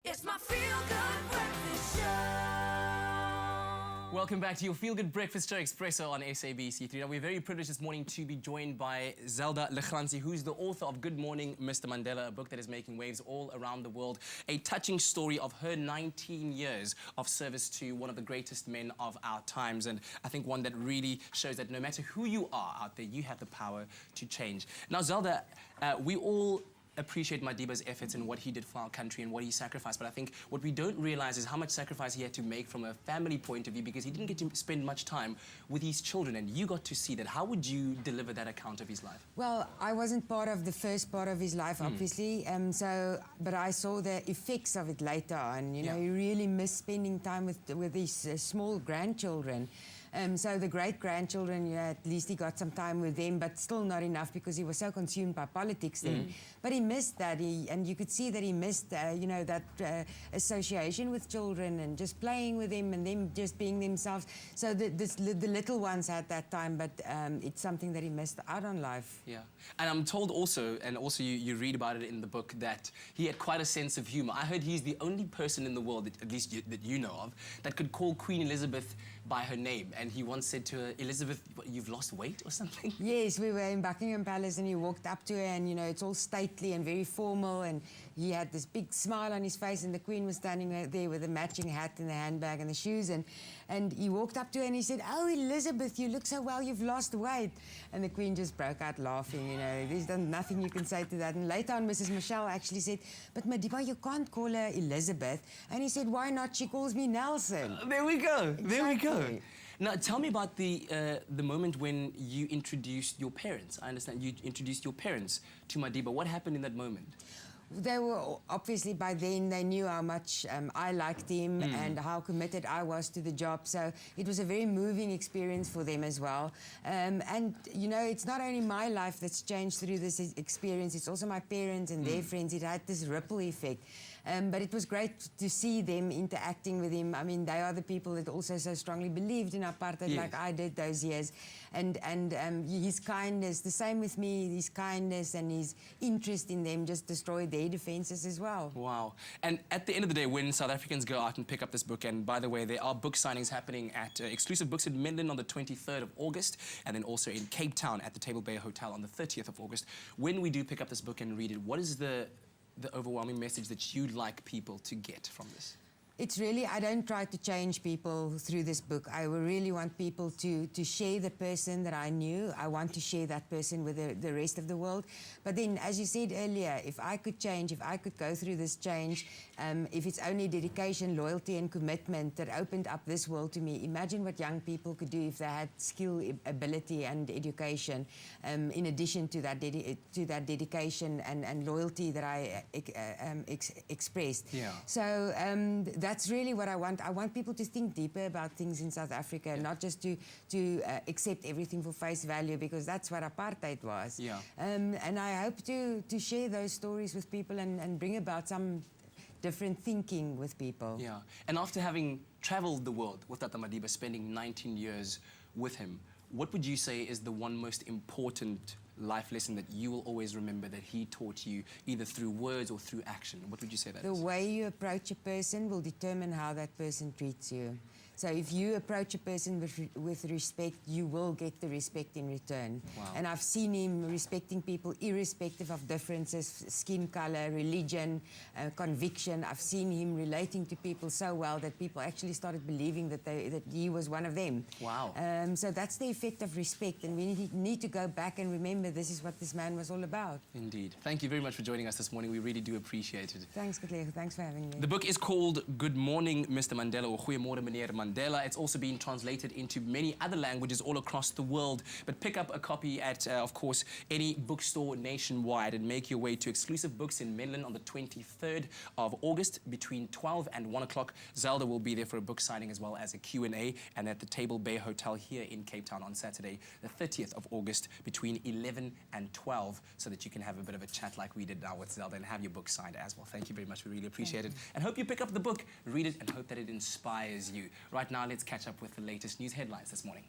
It's my feel-good breakfast show. Welcome back to your feel-good breakfast show, Expresso on SABC3. Now, we're very privileged this morning to be joined by Zelda la Grange, who's the author of Good Morning, Mr. Mandela, a book that is making waves all around the world. A touching story of her 19 years of service to one of the greatest men of our times. And I think one that really shows that no matter who you are out there, you have the power to change. Now, Zelda, we all appreciate Madiba's efforts and what he did for our country and what he sacrificed. But I think what we don't realize is how much sacrifice he had to make from a family point of view, because he didn't get to spend much time with his children, and you got to see that. How would you deliver that account of his life? Well, I wasn't part of the first part of his life, obviously, but I saw the effects of it later on. You know, he really missed spending time with his small grandchildren. So the great-grandchildren, at least he got some time with them, but still not enough because he was so consumed by politics then. But he missed that, and you could see that he missed, that association with children and just playing with them and them just being themselves. So the little ones had that time, but it's something that he missed out on life. Yeah, and I'm told also, and also you read about it in the book, that he had quite a sense of humor. I heard he's the only person in the world, at least that you know of, that could call Queen Elizabeth by her name. And he once said to her, "Elizabeth, what, you've lost weight or something?" Yes, we were in Buckingham Palace and he walked up to her and, it's all stately and very formal, and he had this big smile on his face, and the Queen was standing there with a matching hat and the handbag and the shoes, and he walked up to her and he said, "Oh, Elizabeth, you look so well, you've lost weight." And the Queen just broke out laughing, There's nothing you can say to that. And later on, Mrs. Michelle actually said, "But Madiba, you can't call her Elizabeth." And he said, "Why not? She calls me Nelson." There we go. Exactly. There we go. Now, tell me about the moment when you introduced your parents. I understand you introduced your parents to Madiba. What happened in that moment? They were, obviously, by then, they knew how much I liked him and how committed I was to the job. So it was a very moving experience for them as well. And, it's not only my life that's changed through this experience, it's also my parents and their friends. It had this ripple effect. But it was great to see them interacting with him. I mean, they are the people that also so strongly believed in apartheid, like I did those years. And his kindness, the same with me, his kindness and his interest in them just destroyed their defences as well. Wow. And at the end of the day, when South Africans go out and pick up this book, and by the way, there are book signings happening at Exclusive Books in Mandela on the 23rd of August, and then also in Cape Town at the Table Bay Hotel on the 30th of August. When we do pick up this book and read it, what is the overwhelming message that you'd like people to get from this? It's really, I don't try to change people through this book. I really want people to share the person that I knew. I want to share that person with the rest of the world. But then, as you said earlier, if I could change, if I could go through this change, if it's only dedication, loyalty and commitment that opened up this world to me, imagine what young people could do if they had skill, ability and education, in addition to that, dedication and loyalty that I expressed. Yeah. So that's really what I want. I want people to think deeper about things in South Africa, not just to accept everything for face value, because that's what apartheid was. Yeah. And I hope to share those stories with people and bring about some different thinking with people. Yeah. And after having travelled the world with Tata Madiba, spending 19 years with him, what would you say is the one most important life lesson that you will always remember that he taught you, either through words or through action? What would you say that is? The way you approach a person will determine how that person treats you. So if you approach a person with respect, you will get the respect in return. Wow. And I've seen him respecting people irrespective of differences, skin color, religion, conviction. I've seen him relating to people so well that people actually started believing that he was one of them. Wow. So that's the effect of respect, and we need to go back and remember this is what this man was all about. Indeed. Thank you very much for joining us this morning. We really do appreciate it. Thanks, Katlego. Thanks for having me. The book is called Good Morning, Mr. Mandela, or Goeiemorgen, Meneer Mandela. It's also been translated into many other languages all across the world. But pick up a copy at, of course, any bookstore nationwide, and make your way to Exclusive Books in Mandela on the 23rd of August between 12 and 1 o'clock. Zelda will be there for a book signing as well as a Q&A, and at the Table Bay Hotel here in Cape Town on Saturday, the 30th of August between 11 and 12, so that you can have a bit of a chat like we did now with Zelda and have your book signed as well. Thank you very much. We really appreciate it. And hope you pick up the book, read it, and hope that it inspires you. Right now, let's catch up with the latest news headlines this morning.